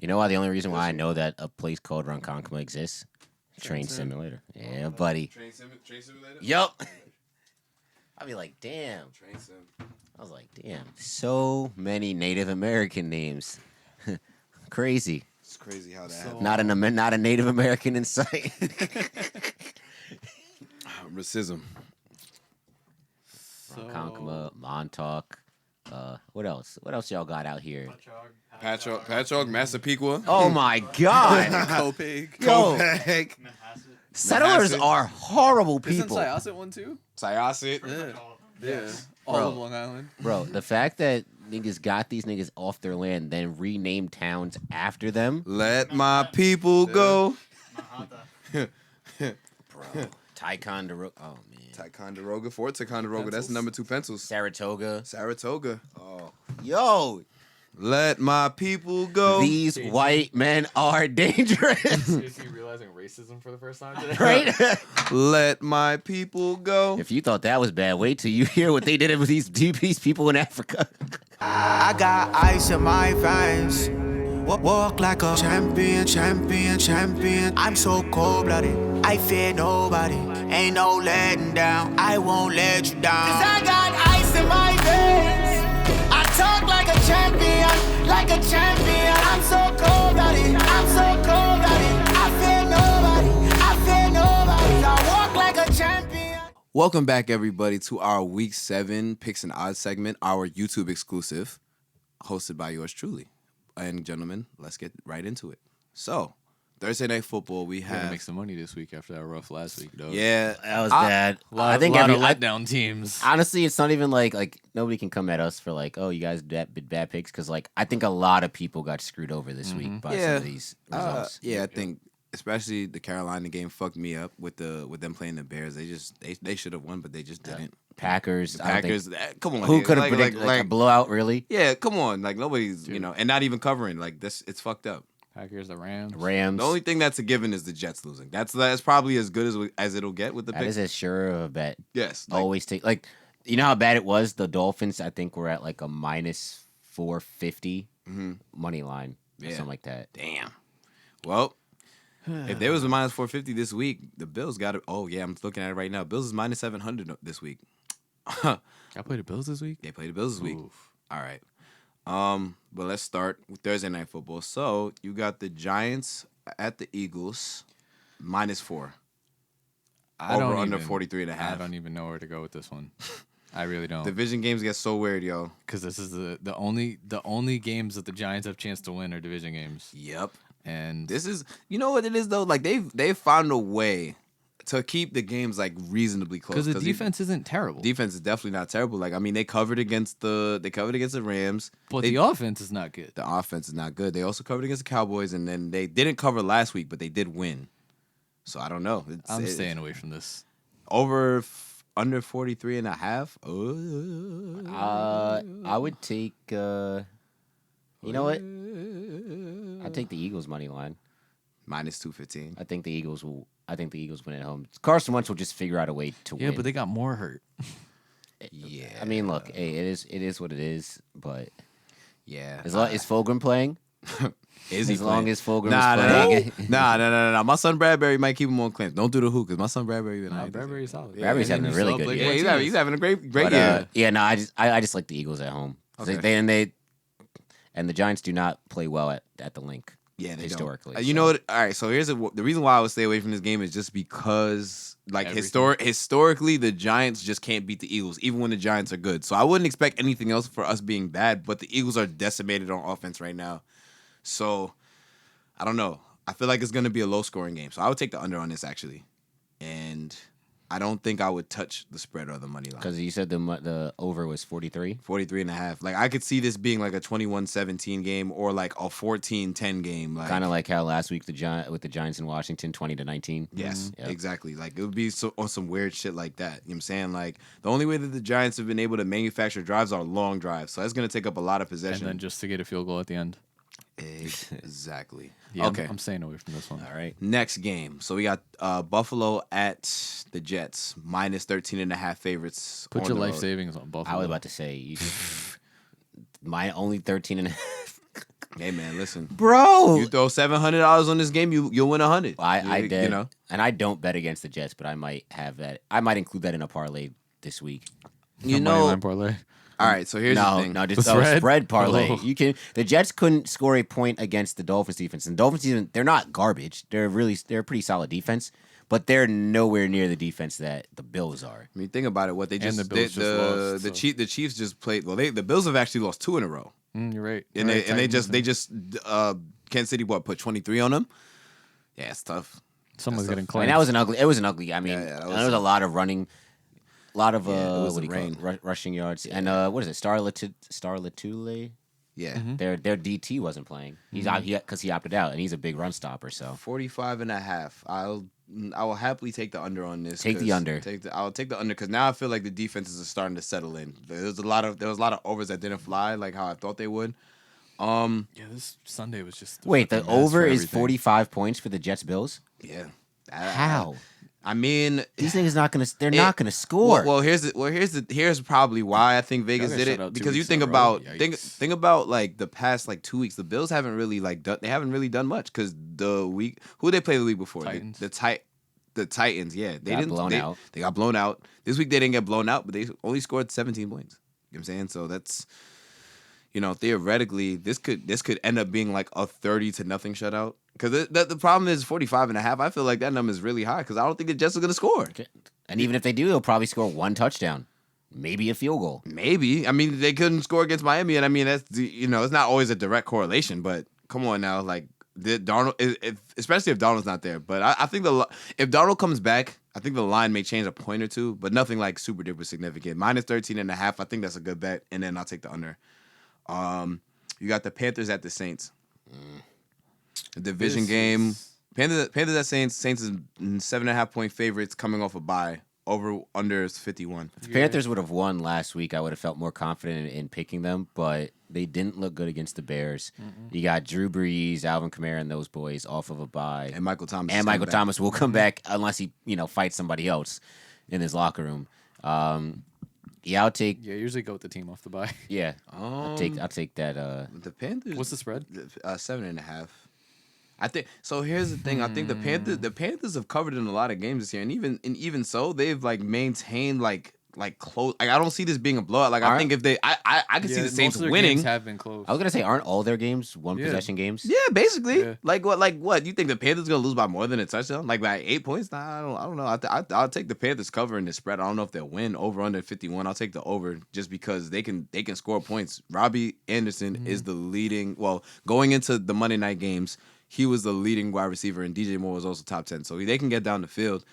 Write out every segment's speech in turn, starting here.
You know why? The only reason why I know that a place called Ronkonkoma exists? Train Simulator. Yeah, buddy. Train Simulator? Yup. I'd be like, damn. Train Sim. I was like, damn. So many Native American names. Crazy. It's crazy how that happened. Not a Native American in sight. Racism. Ronkonkoma, Montauk. What else? What else y'all got out here? Patchogue, Massapequa. Oh my God. Copeg. Yo, Copeg. settlers Manhasset. are horrible Isn't people. Syosset one too? Syosset. Yeah. All Bro. of Long Island. Bro, the fact that niggas got these niggas off their land, then renamed towns after them. Let my people go. Bro. Ticonderoga. Oh, man. Ticonderoga, Fort Ticonderoga. That's Pencils? number 2 pencils. Saratoga. Saratoga. Oh. Yo, Let my people go. these white men are dangerous. Is he realizing racism for the first time today? Right? Let my people go. If you thought that was bad, wait till you hear what they did with these people in Africa. I got ice in my veins. Walk like a champion, champion, champion. I'm so cold-blooded, I fear nobody. Ain't no letting down, I won't let you down. Cause I got ice in my veins. I talk like a champion, like a champion. I'm so cold-blooded, I'm so cold-blooded. I fear nobody, I fear nobody. I walk like a champion. Welcome back, everybody, to our Week 7 Picks and Odds segment, our YouTube exclusive, hosted by yours truly. And gentlemen, let's get right into it. So, Thursday Night Football, we We're gonna have... make some money this week after that rough last week, though. Yeah. That was bad. I think every of letdown teams. honestly, it's not even like nobody can come at us for like, oh, you guys did bad picks, because like I think a lot of people got screwed over this week by some of these results. I think especially the Carolina game fucked me up with them playing the Bears. They should have won, but they just didn't. Packers, The I don't think- Packers, come on. who dude. could have Like- predicted like- a blowout? Really? Yeah, come on. Like nobody's, and not even covering. Like this, it's fucked up. Packers, the Rams. Rams. The only thing that's a given is the Jets losing. That's probably as good as it'll get with the That pick. is as sure of a bet. Yes. Always take like, you know how bad it was. The Dolphins, I think, were at like a minus 450 money line, or Yeah. something like that. Damn. Well, if there was a minus 450 this week, the Bills got it. Oh yeah, I'm looking at it right now. Bills is minus 700 this week. I played the Bills this week. They played the Bills this week. Oof. All right. But let's start with Thursday Night Football. So you got the Giants at the Eagles, -4. Over under 43 and a half. I don't even know where to go with this one. I really don't. Division games get so weird, yo. Because this is the only games that the Giants have chance to win are division games. Yep. And This is, you know what it is though. Like they've found a way to keep the games like reasonably close. because the defense isn't terrible. defense is definitely not terrible. Like I mean, they covered against the Rams. but They- the offense is not good. The offense is not good. They also covered against the Cowboys, and then they didn't cover last week, but they did win. So I don't know. I'm staying away from this. Under 43 and a half. I would take. You know what? I'd take the Eagles money line. -215. I think the Eagles will. I think the Eagles win at home. Carson Wentz will just figure out a way to win. Yeah, but they got more hurt. Yeah. I mean, look, hey, it is what it is. But Yeah. as long is Fulgham playing, Is he as long playing? as Fulgham Nah, is playing, nah. My son Bradbury might keep him on claims. Don't do the hoop, because my son Bradbury been out. Bradbury's solid. Bradbury's And having then a really you saw good Blake year. Yeah, he's having a great but, year. yeah, no, I just like the Eagles at home. Okay. And the Giants do not play well at the link. Yeah, they historically. don't. You know what? All right, so here's the reason why I would stay away from this game is just because, like, Everything. historically, the Giants just can't beat the Eagles, even when the Giants are good. So I wouldn't expect anything else for us being bad, but the Eagles are decimated on offense right now. So I don't know. I feel like it's going to be a low-scoring game. So I would take the under on this, actually. And I don't think I would touch the spread or the money line. Because you said the over was 43. 43 and a half. Like, I could see this being like a 21-17 game or like a 14-10 game. Like, Kind of like how last week with the Giants in Washington, 20-19. Yes, Yep. exactly. Like, it would be on some weird shit like that. You know what I'm saying? Like, the only way that the Giants have been able to manufacture drives are long drives. So that's going to take up a lot of And possession. then just to get a field goal at the end. Exactly. Yeah, Okay. I'm staying away from this one. All right. Next game. So we got Buffalo at the Jets, -13 and a half favorites. Put on your the life road. savings on Buffalo. I was about to say, my only 13 and a half. Hey man, listen, Bro. you throw $700 on this game, you'll win 100. I did, you know. and I don't bet against the Jets, but I might have that. I might include that in a parlay this week. You A money know. line parlay. All right, so here's the thing. No, just The spread parlay. Oh. You can. The Jets couldn't score a point against the Dolphins defense, and Dolphins even they're not garbage. They're a pretty solid defense, but they're nowhere near the defense that the Bills are. I mean, think about it. What they just And the Bills just lost, the so. the Chiefs just played. Well, the Bills have actually lost 2 in a row, You're right. and Right, they Titans just Kansas City put 23 on them. Yeah, it's tough. Someone's That's getting tough. I mean, claimed. it was an ugly. I mean, Yeah, that there was a lot of running, a lot of Yeah, it was what do the you call it? Rushing yards, and what is it? Star Latule? Yeah, Their DT wasn't playing. He's out because he opted out, and he's a big run stopper. So 45.5. I will happily take the under on this. Take the under. I'll take the under because now I feel like the defenses are starting to settle in. There was a lot of overs that didn't fly like how I thought they would. Yeah, this Sunday was just. wait, the fucking mess over for is everything. 45 points for the Jets Bills. Yeah. How? I mean, These niggas not gonna. They're not gonna score. Well, here's probably why I think Vegas got did shut out it 2 because you weeks think in a row. about Yikes. think about like the past like 2 weeks. The Bills haven't really done much because the week who they play the week before Titans. the Titans. Yeah, they Got didn't blown out. They got blown out this week. They didn't get blown out, but they only scored 17 points. You know what I'm saying? So that's theoretically this could end up being like a 30-0 shutout. Because the problem is 45.5. I feel like that number is really high because I don't think the Jets are going to score. And even if they do, they'll probably score one touchdown, maybe a field goal. Maybe. I mean, they couldn't score against Miami, and I mean that's it's not always a direct correlation. But come on now, like Darnold, especially if Darnold's not there. But I think if Darnold comes back, I think the line may change a point or two, but nothing like super duper significant. Minus 13.5. I think that's a good bet, and then I'll take the under. You got the Panthers at the Saints. A division game. Panthers at Saints. Saints is 7.5 point favorites coming off a bye. Over under is 51. If the Panthers would have won last week, I would have felt more confident in picking them, but they didn't look good against the Bears. You got Drew Brees, Alvin Kamara, and those boys off of a bye. And Michael Thomas. And Michael Thomas will come back unless he, fights somebody else in his locker room. I'll take. Yeah, usually go with the team off the bye. Yeah, I'll take that. The Panthers. What's the spread? 7.5. I think so. Here's the thing. I think the Panthers have covered in a lot of games this year, and even so, they've like maintained like close. Like I don't see this being a blowout. Like I think if they, I can see the Saints most of their winning. games have been close. I was gonna say, aren't all their games one Yeah. possession games? Yeah, basically. Yeah. Like what? You think the Panthers gonna lose by more than a touchdown? Like by 8 points? Nah, I don't know. I'll take the Panthers covering the spread. I don't know if they'll win over under 51. I'll take the over just because they can score points. Robbie Anderson is the leading. Well, going into the Monday night games, he was the leading wide receiver, and DJ Moore was also top 10. So they can get down the field.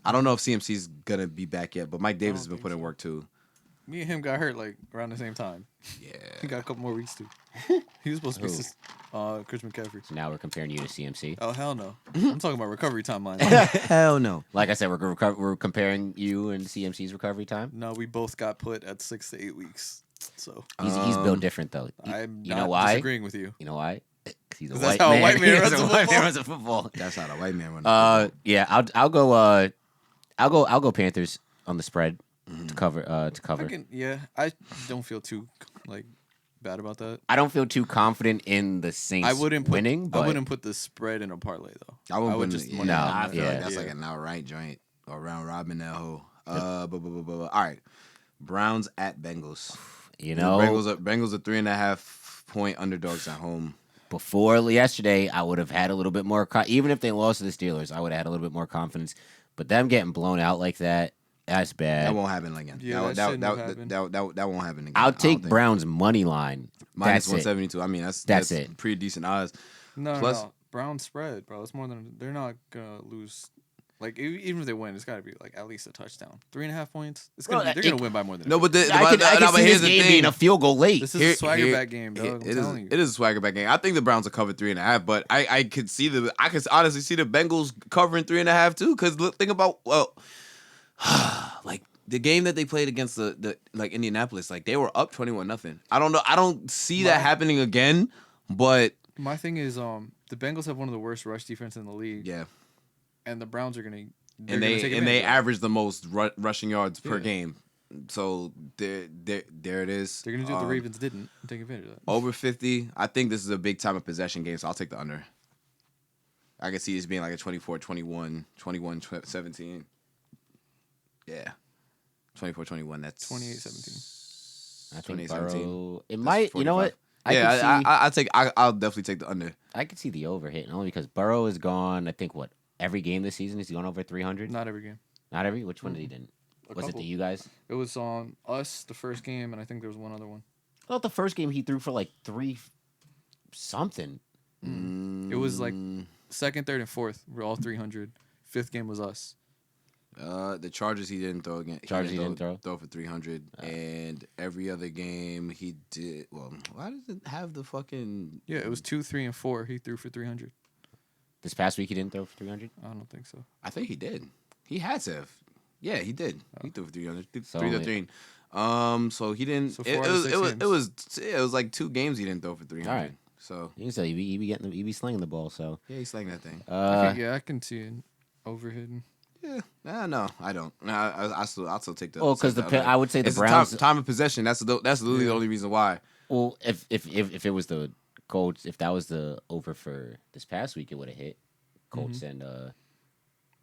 I don't know if CMC's gonna be back yet, but Mike Davis has been putting in work too. Me and him got hurt like around the same time. Yeah. He got a couple more weeks too. He was supposed to be Chris McCaffrey. So now we're comparing you to CMC. Oh hell no! I'm talking about recovery timeline. Hell no. Like I said, we're comparing you and CMC's recovery time. No, we both got put at 6 to 8 weeks. So He's built different though. I'm you not know why? disagreeing with you. You know why? 'Cause he's a 'Cause white that's how a man. white man He's runs a a white man football. runs a football. That's how the white man runs. Yeah, I'll go Panthers on the spread to cover. I don't feel too bad about that. I don't feel too confident in the Saints I wouldn't put, winning. But I wouldn't put the spread in a parlay though. I would would just just no, I feel like yeah. that's like an outright joint or round robin that whole. All right, Browns at Bengals. you The know, Bengals are 3.5 point underdogs at home. before yesterday, I would have had a little bit more. Even if they lost to the Steelers, I would have had a little bit more confidence. But them getting blown out like that, that's bad. That won't happen again. Yeah, that shouldn't have happened. That won't happen again. I'll I don't take think. Browns money line. Minus That's it. 172. I mean, that's That's it. pretty decent odds. No. Brown spread, bro. It's more than they're not gonna lose. Like even if they win, it's got to be like at least a touchdown. 3.5 points. It's gonna Well, they're gonna win by more than. No, but I could see here's this the game thing. being a field goal late. this is a swagger back game, dog. I'm telling you. It is a swagger back game. I think the Browns will cover 3.5, but I could honestly see the Bengals covering 3.5 too. Because think about like the game that they played against the Indianapolis, like they were up 21-0. I don't know. I don't see that happening again. But My thing is, the Bengals have one of the worst rush defense in the league. yeah, And the Browns are gonna. and they average the most rushing yards per game. So there it is. They're gonna do what the Ravens didn't and take advantage of that. Over 50. I think this is a big time of possession game, so I'll take the under. I can see this being like a 24-21, 21-17. Yeah. 24-21. That's 28-17. I think 2017. Burrow. It That's might. You know 45. what? I'll definitely take the under. I could see the over hit only because Burrow is gone. I think every game this season he's gone over 300. Not every game. Not every. Which one did he didn't? Was it couple. to you guys? It was on us the first game, and I think there was one other one. I thought the first game he threw for like 3 something. It was like second, third, and fourth were all 300. Fifth game was us. The Chargers he didn't throw again. Chargers he didn't throw for 300, and every other game he did. Well, why does it have the fucking? Yeah, it was 2, 3, and 4. He threw for 300. This past week he didn't throw for 300. I don't think so. I think he did. He had to have. Yeah, he did. He threw for 300. So 313. So he didn't. So it 4 out of 6 games. it was like 2 games he didn't throw for 300. All right. So You can say he be slinging the ball. So yeah, he's slanging that thing. I can see it overhitting. Yeah, no, I don't. No, I still take the. Well, because I would say the it's Browns. time of possession. That's literally the only reason why. Well, if it was the Colts, if that was the over for this past week, it would have hit Colts and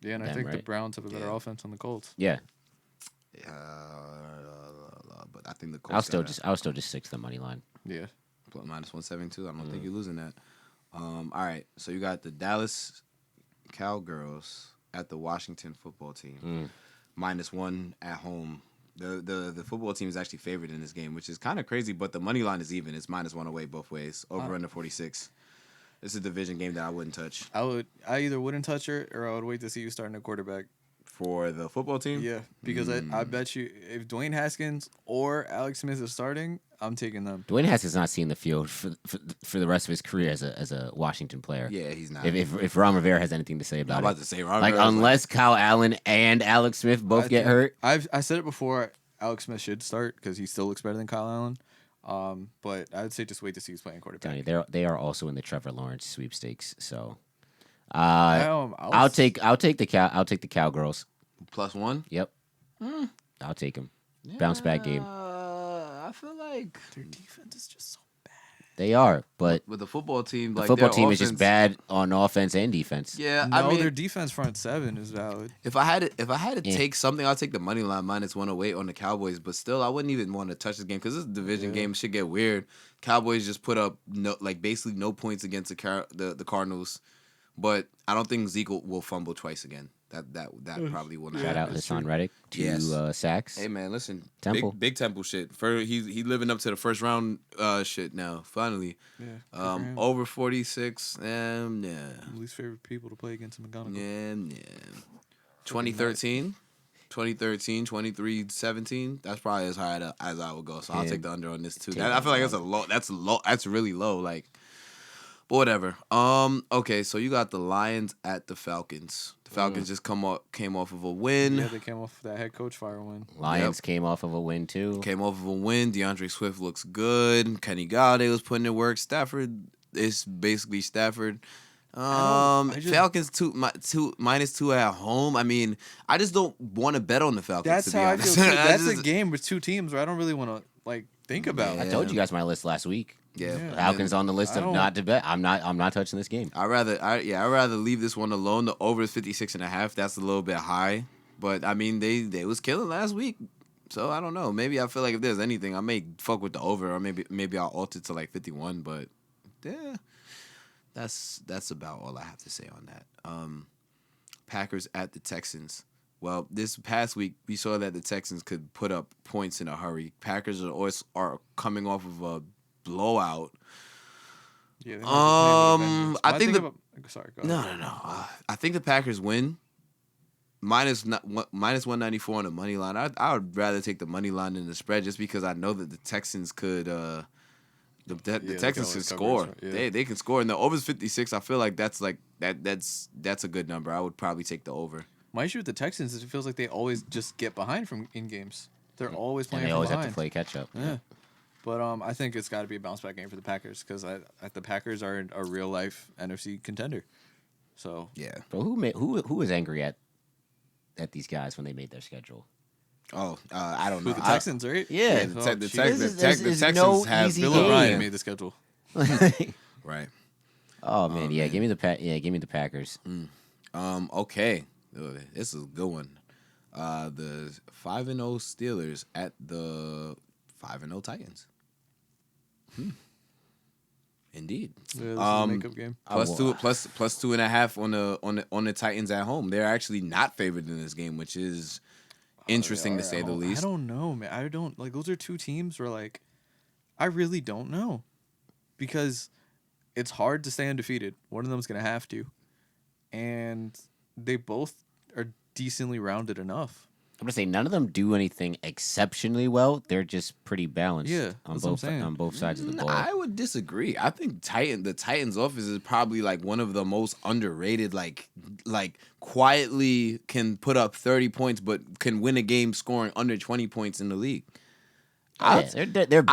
Yeah, and I Them, think the right? Browns have a better Yeah. offense than the Colts. yeah. But I think the Colts I'll still just stick to the money line. Yeah. minus 172. I don't think you're losing that. All right, so you got the Dallas Cowgirls at the Washington football team. -1 at home. The football team is actually favored in this game, which is kind of crazy, but the money line is even. It's -1 away both ways. Over under 46. This is a division game that I wouldn't touch. I either wouldn't touch her or I would wait to see you starting a quarterback. For the football team? Yeah, because I bet you if Dwayne Haskins or Alex Smith is starting, I'm taking them. Dwayne Haskins not seen the field for the rest of his career as a Washington player. Yeah, he's not. If Ron Rivera has anything to say I'm about about it, to say Ron like Rivera's unless Kyle Allen and Alex Smith both I get think- hurt, I said it before. Alex Smith should start because he still looks better than Kyle Allen. But I would say just wait to see who's playing quarterback. they are also in the Trevor Lawrence sweepstakes. So, I'll take the Cowgirls. +1. Yep, I'll take them. Bounce back game. I feel like Their defense is just so bad. They are, but with the football team, the like football their team is just offense- bad on offense and defense. Yeah, No, I mean, their defense front seven is valid. if I had to Yeah. take something, I'd take the money line -108 on the Cowboys. But still, I wouldn't even want to touch this game because this division game should get weird. Cowboys just put up basically no points against the Cardinals, but I don't think Zeke will fumble twice again. That probably will not. Shout out happen. Hassan Reddick, 2 Yes. sacks. Hey man, listen, Temple. big Temple shit. He living up to the first round shit now. Finally, Yeah. good for him. over 46. Yeah. Least favorite people to play against McGonagall. Yeah. 2013, 23-17. That's probably as high as I would go. So I'll Yeah. take the under on this too. Take I feel like that's a low. That's low. That's really low. Like, but whatever. Okay, so you got the Lions at the Falcons. The Falcons just came off of a win. Yeah, they came off that head coach fire win. Lions came off of a win too. Came off of a win. DeAndre Swift looks good. Kenny Galladay was putting in work. Stafford is basically Stafford. Falcons -2 at home. I mean, I just don't want to bet on the Falcons. That's to be how I honest. feel. Too. That's just- a game with 2 teams where I don't really want to think about. I told you guys my list last week. Yeah, Yeah. Falcons on the list I of don't- not to bet. I'm not touching this game. I'd rather leave this one alone. The over is 56.5. That's a little bit high, but I mean they was killing last week, so I don't know. Maybe I feel like if there's anything, I may fuck with the over, or maybe I'll alter it to like 51. But yeah, that's about all I have to say on that. Packers at the Texans. Well, this past week we saw that the Texans could put up points in a hurry. Packers are coming off of a blowout. Yeah, I think sorry. Go ahead. No. I think the Packers win. -194 on the money line. I would rather take the money line than the spread just because I know that the Texans could. The Texans can always score. cover, yeah. They can score, and the over's 56. I feel like that's a good number. I would probably take the over. My issue with the Texans is it feels like they always just get behind in games. They're always And playing they from always behind. have to play catch up. Yeah. But I think it's got to be a bounce back game for the Packers because the Packers are a real life NFC contender. So Yeah. But who was angry at these guys when they made their schedule? I don't know. Who, the Texans, right? Yeah. the Oh, Texans there's no have easy Bill game. O'Brien made the schedule. right. Oh man, yeah. man. Give me the Packers. Okay. This is a good one. The 5-0 Steelers at the 5-0 Titans. Indeed. Yeah, this is a makeup game. Plus 2.5 on the Titans at home. They're actually not favored in this game, which is interesting to say the least. I don't know, man. I don't like those are two teams where like I really don't know because it's hard to stay undefeated. One of them's gonna have to, and they both are decently rounded enough. I'm gonna say none of them do anything exceptionally well. They're just pretty balanced. Yeah, on that's what I'm both saying. on both sides of the ball. I would disagree. I think the Titans offense is probably like one of the most underrated. Like quietly can put up 30 points, but can win a game scoring under 20 points in the league. Yeah, they're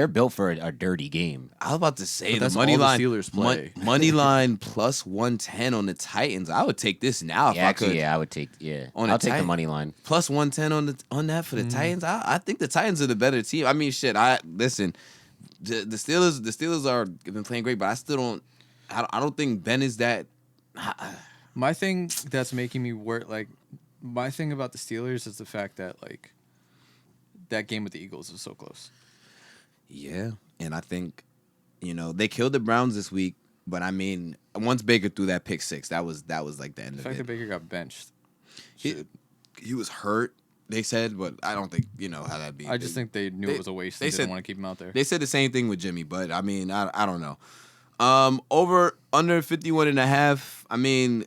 built for a dirty game. I was about to say But the that's money all the line. Steelers play. Money line plus 110 on the Titans. I would take this now if Yeah, I could. actually, yeah, I would take On I'll the take the Titan- money line. Plus 110 on that for the Titans. I think the Titans are the better team. I mean, shit. Listen. The Steelers are been playing great, but I still don't. I don't think Ben is that. My thing that's making me work my thing about the Steelers is the fact that like that game with the Eagles was so close. Yeah, and I think, they killed the Browns this week. But I mean, once Baker threw that pick six, that was like the end The of fact it. that Baker got benched. He was hurt, they said, but I don't think how that'd be. I just think they knew it was a waste. They didn't want to keep him out there. They said the same thing with Jimmy, but I mean, I don't know. Over under 51.5. I mean,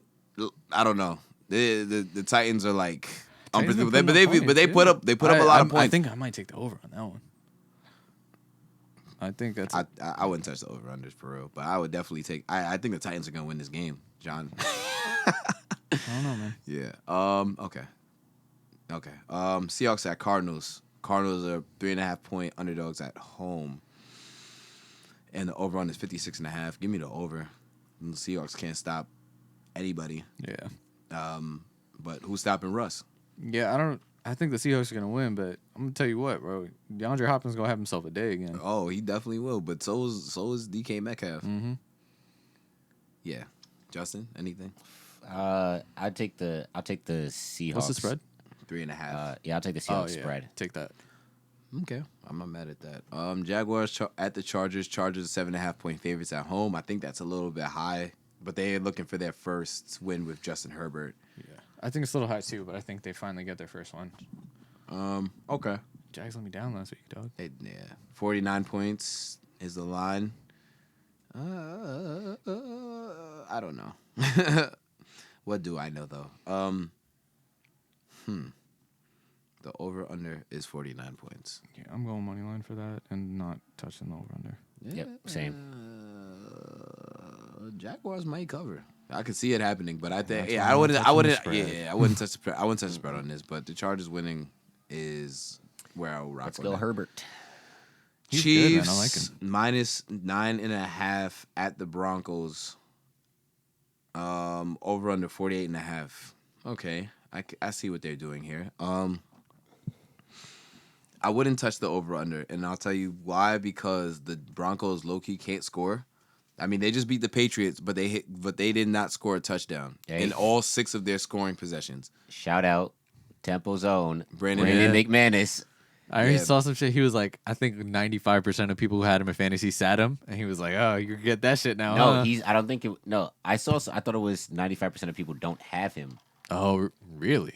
I don't know. The Titans are like Titans been unpredictable, putting but they up put points, up a lot of points. I think I might take the over on that one. I think that's. I wouldn't touch the over unders for real, but I would definitely take. I think the Titans are gonna win this game, John. I don't know, man. Yeah. Okay. Seahawks at Cardinals. Cardinals are 3.5 point underdogs at home, and the over on is 56.5. Give me the over. The Seahawks can't stop anybody. Yeah. But who's stopping Russ? Yeah, I think the Seahawks are gonna win, but I'm gonna tell you what, bro. DeAndre Hopkins gonna have himself a day again. Oh, he definitely will. But so is DK Metcalf. Mm-hmm. Yeah. Justin, anything? I'll take the Seahawks. What's the spread? 3.5. Yeah, I'll take the Seahawks spread. Take that. Okay, I'm not mad at that. Jaguars at the Chargers. Chargers 7.5 point favorites at home. I think that's a little bit high, but they're looking for their first win with Justin Herbert. Yeah, I think it's a little high too, but I think they finally get their first one. Okay. Jags let me down last week, dog. Yeah, 49 points is the line. I don't know. What do I know though? The over under is 49 points. Yeah, I'm going money line for that and not touching the over under. Yep, same. Jaguars might cover. I could see it happening, but I think That's why I I'm wouldn't. not I touching the wouldn't. spread. Yeah, I wouldn't touch the spread on this. But the Chargers winning is where I'll rock. Let's on go that. Herbert. He's good, man. Chiefs I like him. minus 9.5 at the Broncos. Over under 48.5. Okay, I see what they're doing here. I wouldn't touch the over under, and I'll tell you why. Because the Broncos low key can't score. I mean, they just beat the Patriots, but they did not score a touchdown in all 6 of their scoring possessions. Shout out Temple Zone. Brandon McManus. I already saw some shit. He was like, I think 95% of people who had him in fantasy sat him, and he was like, "Oh, you get that shit now." No, huh? I don't think it. No, I thought it was 95% of people don't have him. Oh, really?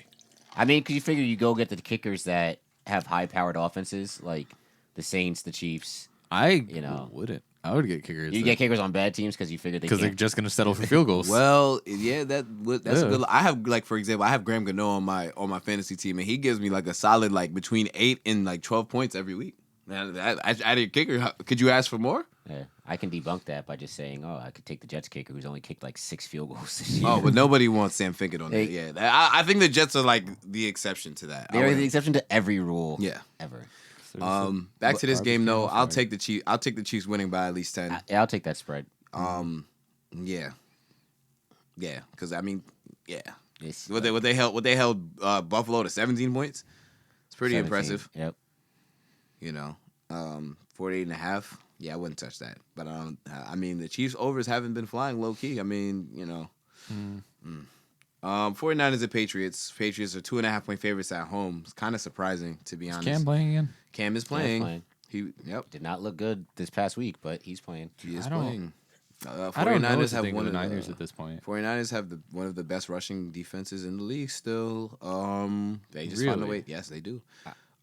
I mean, because you figure you go get the kickers that have high-powered offenses, like the Saints, the Chiefs. Wouldn't. I would get kickers. You get kickers on bad teams because you figure they because they're can't. just gonna settle for field goals. Well, yeah, that's a Yeah. good. I have for example, I have Graham Gano on my fantasy team, and he gives me like a solid between 8 and 12 points every week. Man, I did kicker. Could you ask for more? Yeah, I can debunk that by just saying, I could take the Jets kicker who's only kicked 6 field goals this year. Oh, but nobody wants Sam Finkett on Hey. that. Yeah, I think the Jets are the exception to that. They're the exception to every rule. Yeah. Ever. Back to this game though. I'll take. take the Chiefs. I'll take the Chiefs winning by at least 10. I'll take that spread. Yeah, because I mean, yeah. It's, What they held Buffalo to 17 points. It's pretty 17. impressive. Yep. 48.5. Yeah, I wouldn't touch that. But I mean, the Chiefs overs haven't been flying low key. I mean, 49ers and Patriots. Patriots are 2.5-point favorites at home. It's kind of surprising, to be honest. Cam playing again? Cam is playing. Yep. Did not look good this past week, but he's playing. He is I don't- playing. I don't know what 49ers to have think one of the of Niners the at this point. 49ers have one of the best rushing defenses in the league still. They just find a Really? way. Yes, they do.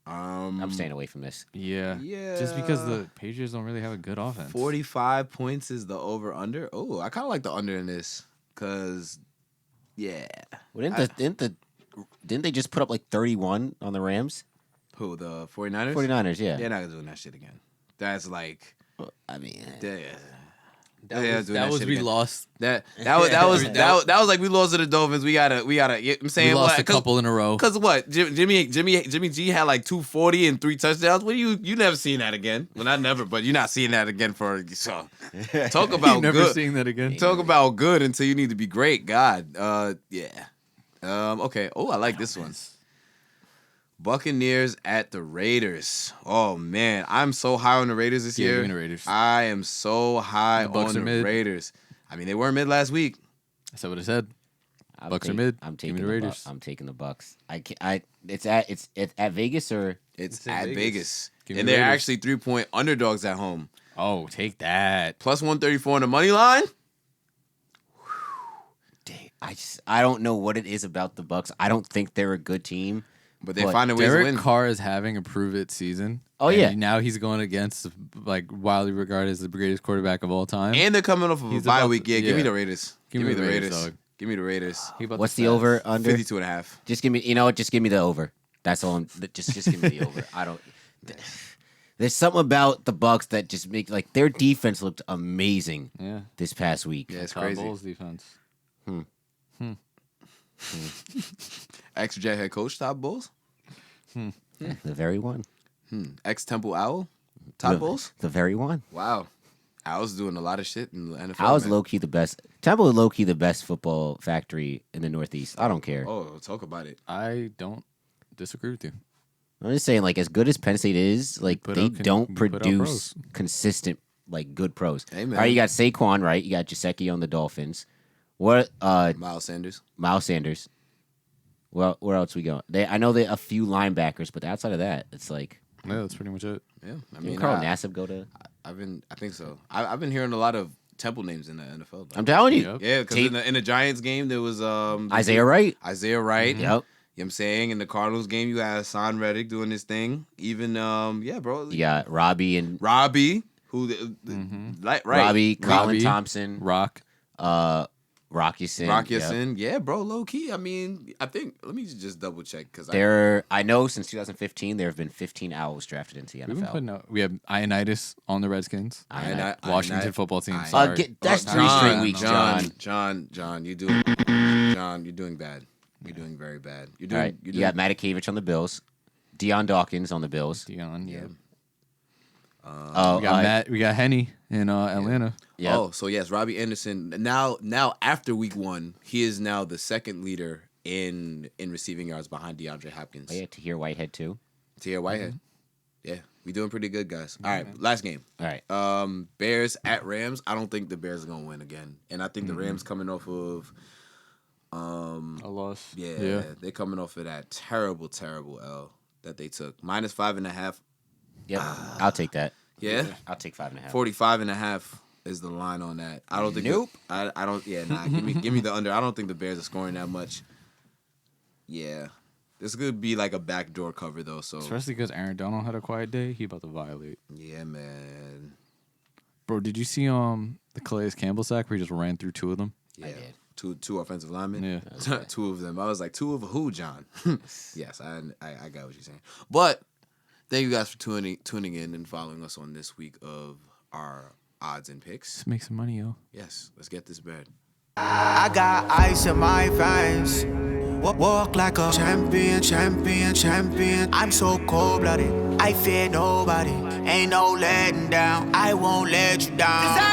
I'm staying away from this. Yeah. Yeah. Just because the Patriots don't really have a good offense. 45 points is the over-under. Oh, I kind of like the under in this because, yeah. Well, didn't they just put up like 31 on the Rams? Who, the 49ers? 49ers, yeah. They're not doing that shit again. That's like, I mean, That was we lost. That was like we lost to the Dolphins. We gotta. I'm saying We lost what? a couple in a row. Cause what? Jimmy G had like 240 and 3 touchdowns. What you never seen that again? Well, not never, but you're not seeing that again for so. Talk about You're never good. seeing that again. Talk about good until you need to be great. God. Yeah. Okay. Oh, I like this one. Buccaneers at the Raiders. Oh man, I'm so high on the Raiders this year. give me the Raiders. I am so high The Bucs on are the mid. Raiders. I mean, they were mid last week. That's what I said. I'm Bucks are mid. I'm Give me taking the the Raiders. I'm taking the Bucks. It's at Vegas or It's in at Vegas. Vegas, Give me and the they're Raiders. actually 3-point underdogs at home. Oh, take that. Plus 134 on the money line. dang, I don't know what it is about the Bucks. I don't think they're a good team. But they But find a way to Derek win. Carr is having a prove it season. Oh, and yeah. Now he's going against like widely regarded as the greatest quarterback of all time. And they're coming off of a He's bye about week. to- Yeah, give me yeah. the Raiders. Give me the Raiders. dog. Give me the Raiders. He about What's to the fast. over under? 52.5. Just give me. You know what? Just give me the over. That's all. Just give me the over. I don't. There's something about the Bucks that just make like their defense looked amazing Yeah. this past week. Yeah, it's Todd crazy. Bowles defense. Ex-Jet head coach Todd Bowles. The very one. Ex-Temple Owl Todd Bowles. The very one. Wow. Owl's doing a lot of shit in the NFL. I was man. low key the best. Temple is low key the best football factory in the Northeast. I don't care. Oh, talk about it. I don't disagree with you. I'm just saying, like, as good as Penn State is, like, put they out- don't we put out produce pros. consistent, like, good pros. Hey, man. All right, you got Saquon, right? You got Gesicki on the Dolphins. What? Miles Sanders. Miles Sanders. Well, where else we go? I know they a few linebackers, but outside of that, it's like. Yeah, that's pretty much it. Yeah, I Did mean, Carl I, Nassib go to? I think so. I've been hearing a lot of Temple names in the NFL. Though. I'm telling you. Yep. Yeah, because in the Giants game there was Isaiah Wright. Isaiah Wright. Yep. You know what I'm saying? In the Cardinals game, you had Hassan Reddick doing his thing. Even bro. You got Robbie, Robbie, who right. Colin Robbie, Thompson, Rock. Rocky Sin. Rocky Yep. Sin. Yeah, bro, low key. I mean, I think let me just double check because I know since 2015 there have been 15 Owls drafted into the We've been NFL. putting out, we have Ionitis on the Redskins. Washington football team. Sorry. That's 3 straight weeks, John. John, you're doing bad. You're doing very bad. You're All doing. right, You're you got Matakevich on the Bills, Deion Dawkins on the Bills. Dion, yeah. Oh, We got Matt. We got Henny in Atlanta. yeah. Oh, so yes, Robbie Anderson. Now after week 1, he is now the second leader in receiving yards behind DeAndre Hopkins. Oh, yeah, Tahir Whitehead too. Tahir Whitehead. Yeah, we doing pretty good, guys. All right, last game. All right. Bears at Rams. I don't think the Bears are gonna win again, and I think the Rams coming off of A loss. yeah, they're coming off of that terrible L that they took. -5.5. Yep. I'll take that. Yeah, I'll take 5.5. 45.5 is the line on that. I don't think. Nope. I don't. Yeah, nah. Give me the under. I don't think the Bears are scoring that much. Yeah, this could be like a backdoor cover though. So Especially because Aaron Donald had a quiet day. He about to violate. yeah, man. Bro, did you see the Calais Campbell sack where he just ran through 2 of them? Yeah, did. two offensive linemen. Yeah. 2 of them. I was like, 2 of who, John? Yes, I got what you're saying. But thank you guys for tuning in and following us on this week of our odds and picks. Let's make some money, yo. Yes, let's get this bread. I got ice in my veins. Walk like a champion, champion, champion. I'm so cold-blooded, I fear nobody. Ain't no letting down, I won't let you down.